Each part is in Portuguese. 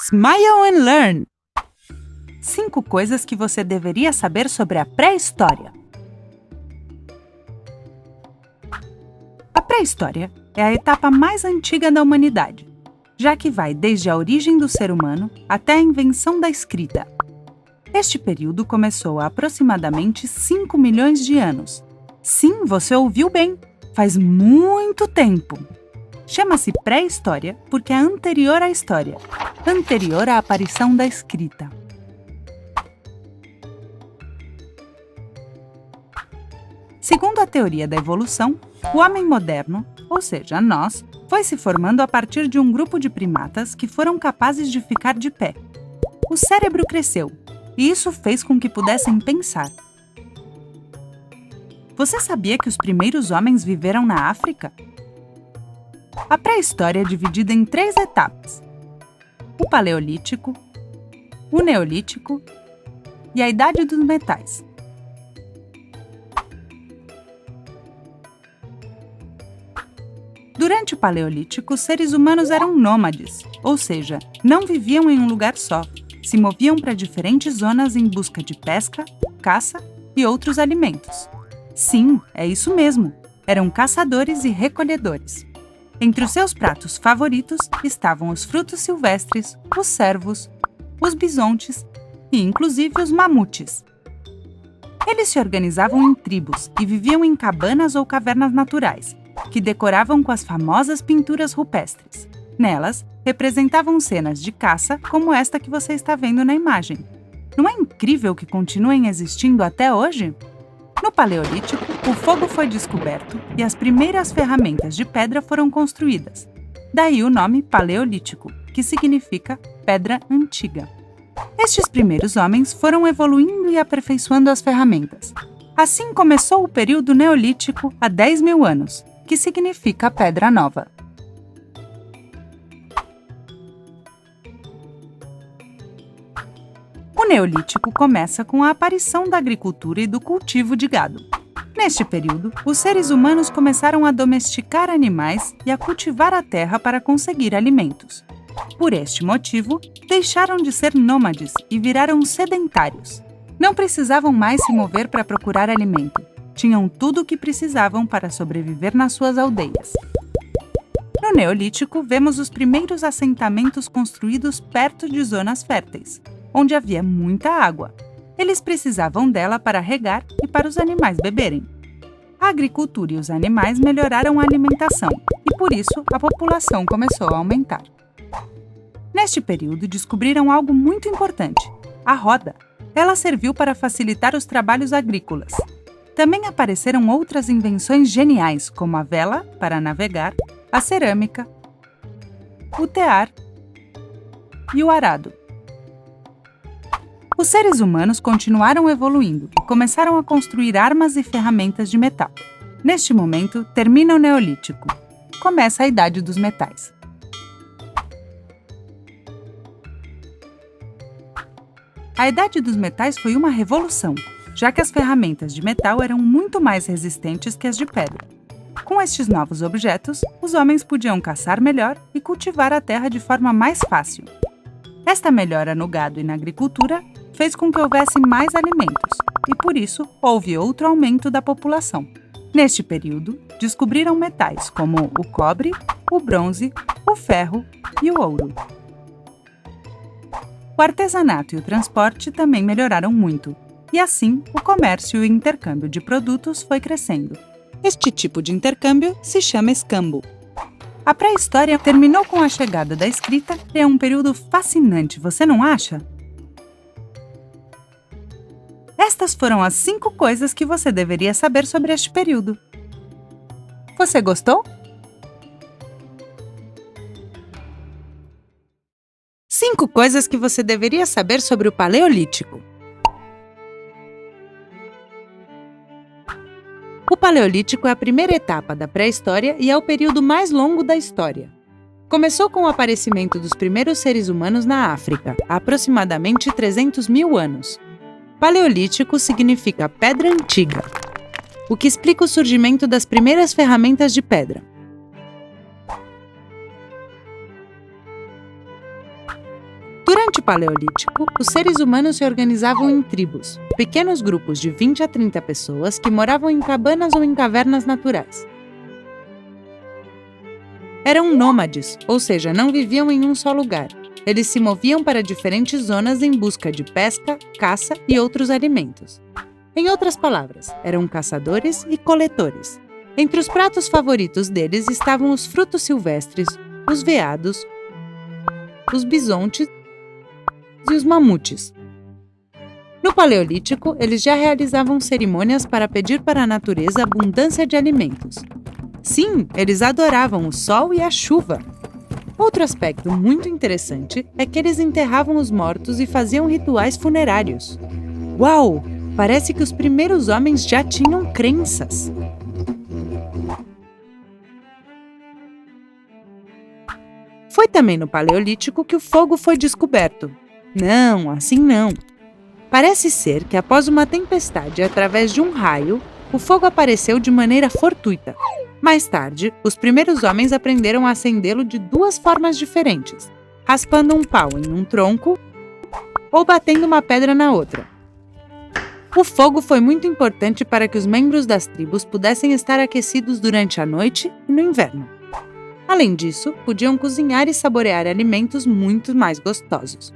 Smile and Learn! 5 coisas que você deveria saber sobre a pré-história. A pré-história é a etapa mais antiga da humanidade, já que vai desde a origem do ser humano até a invenção da escrita. Este período começou há aproximadamente 5 milhões de anos. Sim, você ouviu bem! Faz muito tempo! Chama-se pré-história porque é anterior à história, anterior à aparição da escrita. Segundo a teoria da evolução, o homem moderno, ou seja, nós, foi se formando a partir de um grupo de primatas que foram capazes de ficar de pé. O cérebro cresceu, e isso fez com que pudessem pensar. Você sabia que os primeiros homens viveram na África? A pré-história é dividida em 3 etapas: o Paleolítico, o Neolítico e a Idade dos Metais. Durante o Paleolítico, os seres humanos eram nômades, ou seja, não viviam em um lugar só, se moviam para diferentes zonas em busca de pesca, caça e outros alimentos. Sim, é isso mesmo, eram caçadores e recolhedores. Entre os seus pratos favoritos estavam os frutos silvestres, os cervos, os bisontes e, inclusive, os mamutes. Eles se organizavam em tribos e viviam em cabanas ou cavernas naturais, que decoravam com as famosas pinturas rupestres. Nelas, representavam cenas de caça como esta que você está vendo na imagem. Não é incrível que continuem existindo até hoje? No Paleolítico, o fogo foi descoberto e as primeiras ferramentas de pedra foram construídas. Daí o nome Paleolítico, que significa pedra antiga. Estes primeiros homens foram evoluindo e aperfeiçoando as ferramentas. Assim começou o período Neolítico há 10 mil anos, que significa pedra nova. O Neolítico começa com a aparição da agricultura e do cultivo de gado. Neste período, os seres humanos começaram a domesticar animais e a cultivar a terra para conseguir alimentos. Por este motivo, deixaram de ser nômades e viraram sedentários. Não precisavam mais se mover para procurar alimento. Tinham tudo o que precisavam para sobreviver nas suas aldeias. No Neolítico, vemos os primeiros assentamentos construídos perto de zonas férteis, onde havia muita água. Eles precisavam dela para regar e para os animais beberem. A agricultura e os animais melhoraram a alimentação e, por isso, a população começou a aumentar. Neste período, descobriram algo muito importante: a roda. Ela serviu para facilitar os trabalhos agrícolas. Também apareceram outras invenções geniais, como a vela, para navegar, a cerâmica, o tear e o arado. Os seres humanos continuaram evoluindo e começaram a construir armas e ferramentas de metal. Neste momento, termina o Neolítico. Começa a Idade dos Metais. A Idade dos Metais foi uma revolução, já que as ferramentas de metal eram muito mais resistentes que as de pedra. Com estes novos objetos, os homens podiam caçar melhor e cultivar a terra de forma mais fácil. Esta melhora no gado e na agricultura fez com que houvesse mais alimentos, e por isso houve outro aumento da população. Neste período, descobriram metais como o cobre, o bronze, o ferro e o ouro. O artesanato e o transporte também melhoraram muito, e assim o comércio e o intercâmbio de produtos foi crescendo. Este tipo de intercâmbio se chama escambo. A pré-história terminou com a chegada da escrita e é um período fascinante, você não acha? Estas foram as 5 coisas que você deveria saber sobre este período. Você gostou? 5 coisas que você deveria saber sobre o Paleolítico. O Paleolítico é a primeira etapa da pré-história e é o período mais longo da história. Começou com o aparecimento dos primeiros seres humanos na África, há aproximadamente 300 mil anos. Paleolítico significa pedra antiga, o que explica o surgimento das primeiras ferramentas de pedra. Durante o Paleolítico, os seres humanos se organizavam em tribos, pequenos grupos de 20 a 30 pessoas que moravam em cabanas ou em cavernas naturais. Eram nômades, ou seja, não viviam em um só lugar. Eles se moviam para diferentes zonas em busca de pesca, caça e outros alimentos. Em outras palavras, eram caçadores e coletores. Entre os pratos favoritos deles estavam os frutos silvestres, os veados, os bisontes e os mamutes. No Paleolítico, eles já realizavam cerimônias para pedir para a natureza abundância de alimentos. Sim, eles adoravam o sol e a chuva. Outro aspecto muito interessante é que eles enterravam os mortos e faziam rituais funerários. Uau! Parece que os primeiros homens já tinham crenças. Foi também no Paleolítico que o fogo foi descoberto. Não, assim não. Parece ser que após uma tempestade através de um raio, o fogo apareceu de maneira fortuita. Mais tarde, os primeiros homens aprenderam a acendê-lo de duas formas diferentes, raspando um pau em um tronco ou batendo uma pedra na outra. O fogo foi muito importante para que os membros das tribos pudessem estar aquecidos durante a noite e no inverno. Além disso, podiam cozinhar e saborear alimentos muito mais gostosos.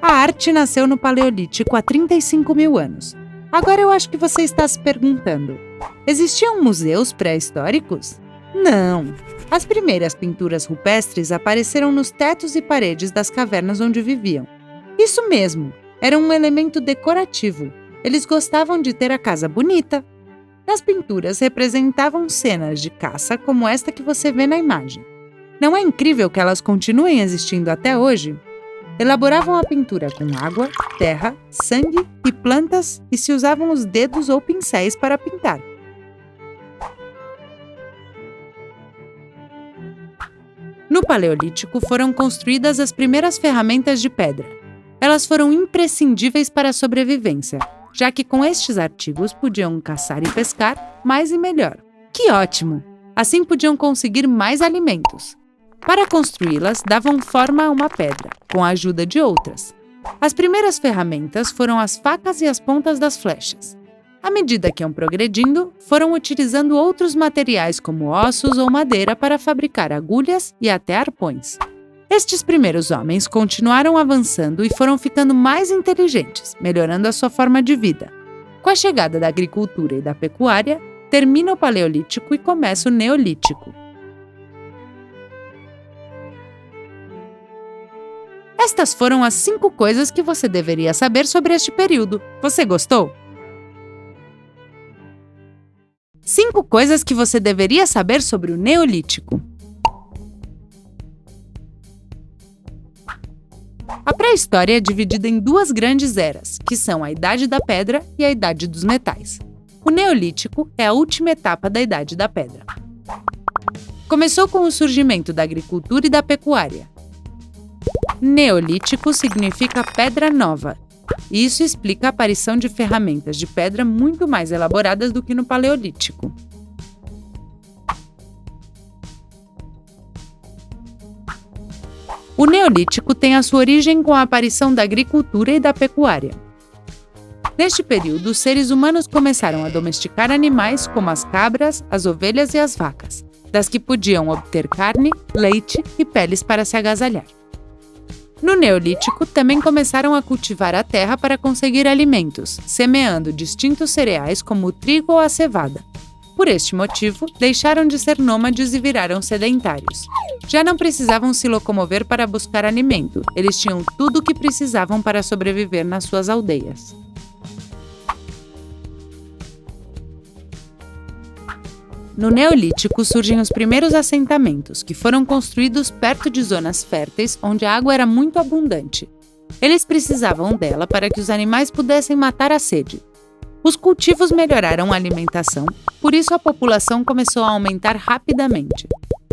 A arte nasceu no Paleolítico há 35 mil anos. Agora eu acho que você está se perguntando: existiam museus pré-históricos? Não! As primeiras pinturas rupestres apareceram nos tetos e paredes das cavernas onde viviam. Isso mesmo! Era um elemento decorativo. Eles gostavam de ter a casa bonita. As pinturas representavam cenas de caça como esta que você vê na imagem. Não é incrível que elas continuem existindo até hoje? Elaboravam a pintura com água, terra, sangue e plantas e se usavam os dedos ou pincéis para pintar. No Paleolítico foram construídas as primeiras ferramentas de pedra. Elas foram imprescindíveis para a sobrevivência, já que com estes artigos podiam caçar e pescar mais e melhor. Que ótimo! Assim podiam conseguir mais alimentos. Para construí-las, davam forma a uma pedra, com a ajuda de outras. As primeiras ferramentas foram as facas e as pontas das flechas. À medida que iam progredindo, foram utilizando outros materiais como ossos ou madeira para fabricar agulhas e até arpões. Estes primeiros homens continuaram avançando e foram ficando mais inteligentes, melhorando a sua forma de vida. Com a chegada da agricultura e da pecuária, termina o Paleolítico e começa o Neolítico. Estas foram as 5 coisas que você deveria saber sobre este período. Você gostou? 5 coisas que você deveria saber sobre o Neolítico. A pré-história é dividida em 2 grandes eras, que são a Idade da Pedra e a Idade dos Metais. O Neolítico é a última etapa da Idade da Pedra. Começou com o surgimento da agricultura e da pecuária. Neolítico significa pedra nova. Isso explica a aparição de ferramentas de pedra muito mais elaboradas do que no Paleolítico. O Neolítico tem a sua origem com a aparição da agricultura e da pecuária. Neste período, os seres humanos começaram a domesticar animais como as cabras, as ovelhas e as vacas, das que podiam obter carne, leite e peles para se agasalhar. No Neolítico, também começaram a cultivar a terra para conseguir alimentos, semeando distintos cereais como o trigo ou a cevada. Por este motivo, deixaram de ser nômades e viraram sedentários. Já não precisavam se locomover para buscar alimento, eles tinham tudo o que precisavam para sobreviver nas suas aldeias. No Neolítico surgem os primeiros assentamentos, que foram construídos perto de zonas férteis onde a água era muito abundante. Eles precisavam dela para que os animais pudessem matar a sede. Os cultivos melhoraram a alimentação, por isso a população começou a aumentar rapidamente.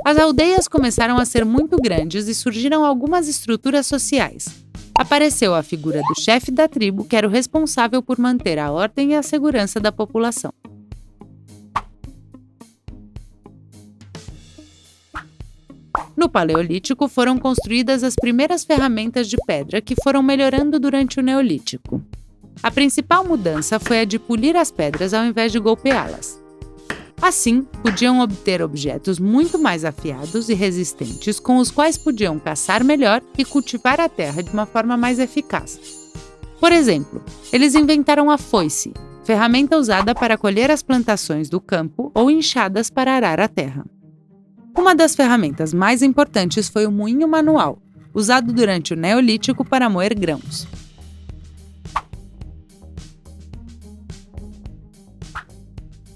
As aldeias começaram a ser muito grandes e surgiram algumas estruturas sociais. Apareceu a figura do chefe da tribo, que era o responsável por manter a ordem e a segurança da população. No Paleolítico foram construídas as primeiras ferramentas de pedra que foram melhorando durante o Neolítico. A principal mudança foi a de polir as pedras ao invés de golpeá-las. Assim, podiam obter objetos muito mais afiados e resistentes com os quais podiam caçar melhor e cultivar a terra de uma forma mais eficaz. Por exemplo, eles inventaram a foice, ferramenta usada para colher as plantações do campo ou enxadas para arar a terra. Uma das ferramentas mais importantes foi o moinho manual, usado durante o Neolítico para moer grãos.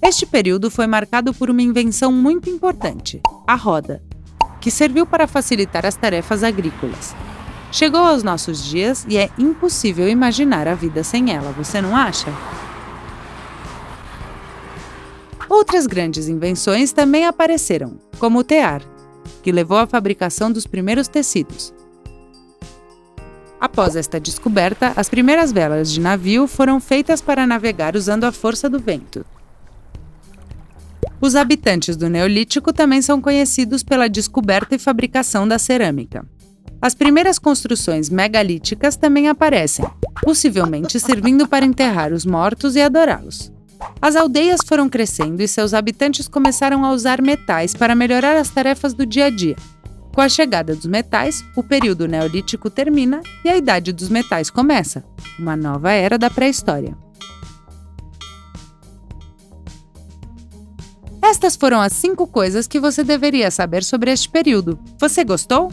Este período foi marcado por uma invenção muito importante, a roda, que serviu para facilitar as tarefas agrícolas. Chegou aos nossos dias e é impossível imaginar a vida sem ela, você não acha? Outras grandes invenções também apareceram, como o tear, que levou à fabricação dos primeiros tecidos. Após esta descoberta, as primeiras velas de navio foram feitas para navegar usando a força do vento. Os habitantes do Neolítico também são conhecidos pela descoberta e fabricação da cerâmica. As primeiras construções megalíticas também aparecem, possivelmente servindo para enterrar os mortos e adorá-los. As aldeias foram crescendo e seus habitantes começaram a usar metais para melhorar as tarefas do dia a dia. Com a chegada dos metais, o período Neolítico termina e a Idade dos Metais começa, uma nova era da pré-história. Estas foram as 5 coisas que você deveria saber sobre este período. Você gostou?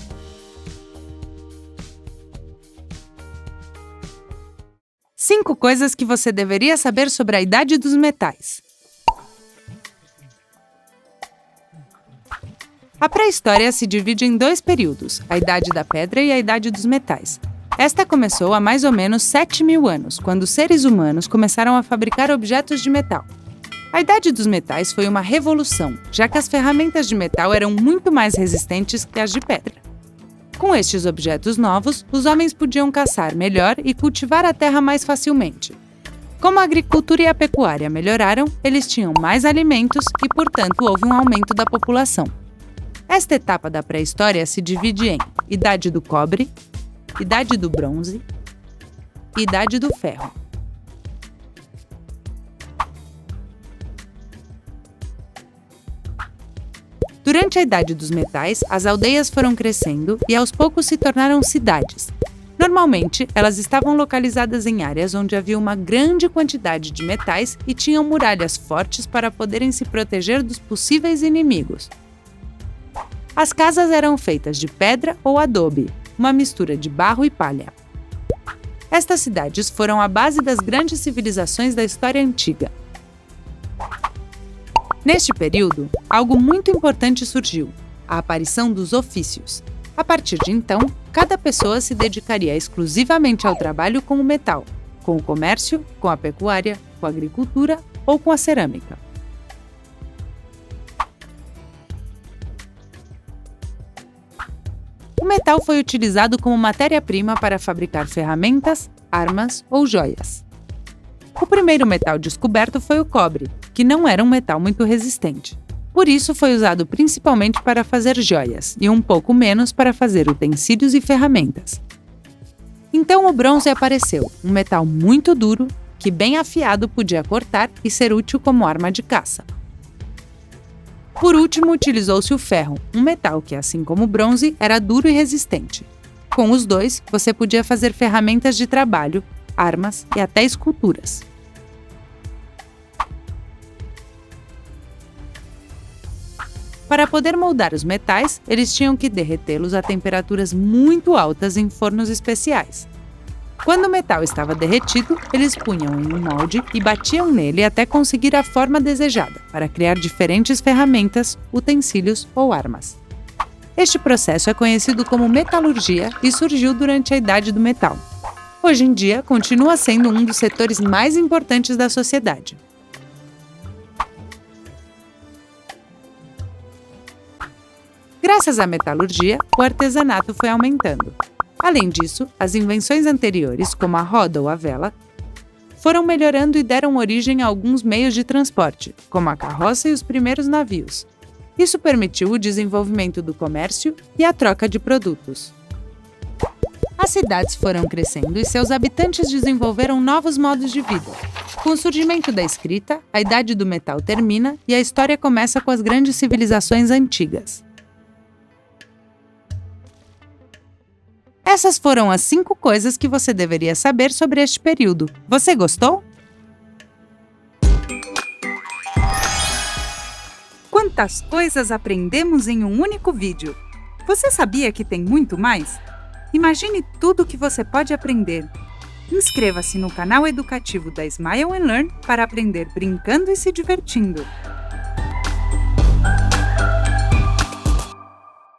Cinco coisas que você deveria saber sobre a Idade dos Metais. A pré-história se divide em 2 períodos, a Idade da Pedra e a Idade dos Metais. Esta começou há mais ou menos 7.000 anos, quando os seres humanos começaram a fabricar objetos de metal. A Idade dos Metais foi uma revolução, já que as ferramentas de metal eram muito mais resistentes que as de pedra. Com estes objetos novos, os homens podiam caçar melhor e cultivar a terra mais facilmente. Como a agricultura e a pecuária melhoraram, eles tinham mais alimentos e, portanto, houve um aumento da população. Esta etapa da pré-história se divide em Idade do Cobre, Idade do Bronze e Idade do Ferro. Durante a Idade dos Metais, as aldeias foram crescendo e aos poucos se tornaram cidades. Normalmente, elas estavam localizadas em áreas onde havia uma grande quantidade de metais e tinham muralhas fortes para poderem se proteger dos possíveis inimigos. As casas eram feitas de pedra ou adobe, uma mistura de barro e palha. Estas cidades foram a base das grandes civilizações da história antiga. Neste período, algo muito importante surgiu, a aparição dos ofícios. A partir de então, cada pessoa se dedicaria exclusivamente ao trabalho com o metal, com o comércio, com a pecuária, com a agricultura ou com a cerâmica. O metal foi utilizado como matéria-prima para fabricar ferramentas, armas ou joias. O primeiro metal descoberto foi o cobre, que não era um metal muito resistente. Por isso foi usado principalmente para fazer joias e um pouco menos para fazer utensílios e ferramentas. Então o bronze apareceu, um metal muito duro que, bem afiado, podia cortar e ser útil como arma de caça. Por último, utilizou-se o ferro, um metal que, assim como o bronze, era duro e resistente. Com os dois, você podia fazer ferramentas de trabalho, armas e até esculturas. Para poder moldar os metais, eles tinham que derretê-los a temperaturas muito altas em fornos especiais. Quando o metal estava derretido, eles punham em um molde e batiam nele até conseguir a forma desejada, para criar diferentes ferramentas, utensílios ou armas. Este processo é conhecido como metalurgia e surgiu durante a Idade do Metal. Hoje em dia, continua sendo um dos setores mais importantes da sociedade. Graças à metalurgia, o artesanato foi aumentando. Além disso, as invenções anteriores, como a roda ou a vela, foram melhorando e deram origem a alguns meios de transporte, como a carroça e os primeiros navios. Isso permitiu o desenvolvimento do comércio e a troca de produtos. As cidades foram crescendo e seus habitantes desenvolveram novos modos de vida. Com o surgimento da escrita, a idade do metal termina e a história começa com as grandes civilizações antigas. Essas foram as 5 coisas que você deveria saber sobre este período. Você gostou? Quantas coisas aprendemos em um único vídeo! Você sabia que tem muito mais? Imagine tudo o que você pode aprender. Inscreva-se no canal educativo da Smile & Learn para aprender brincando e se divertindo.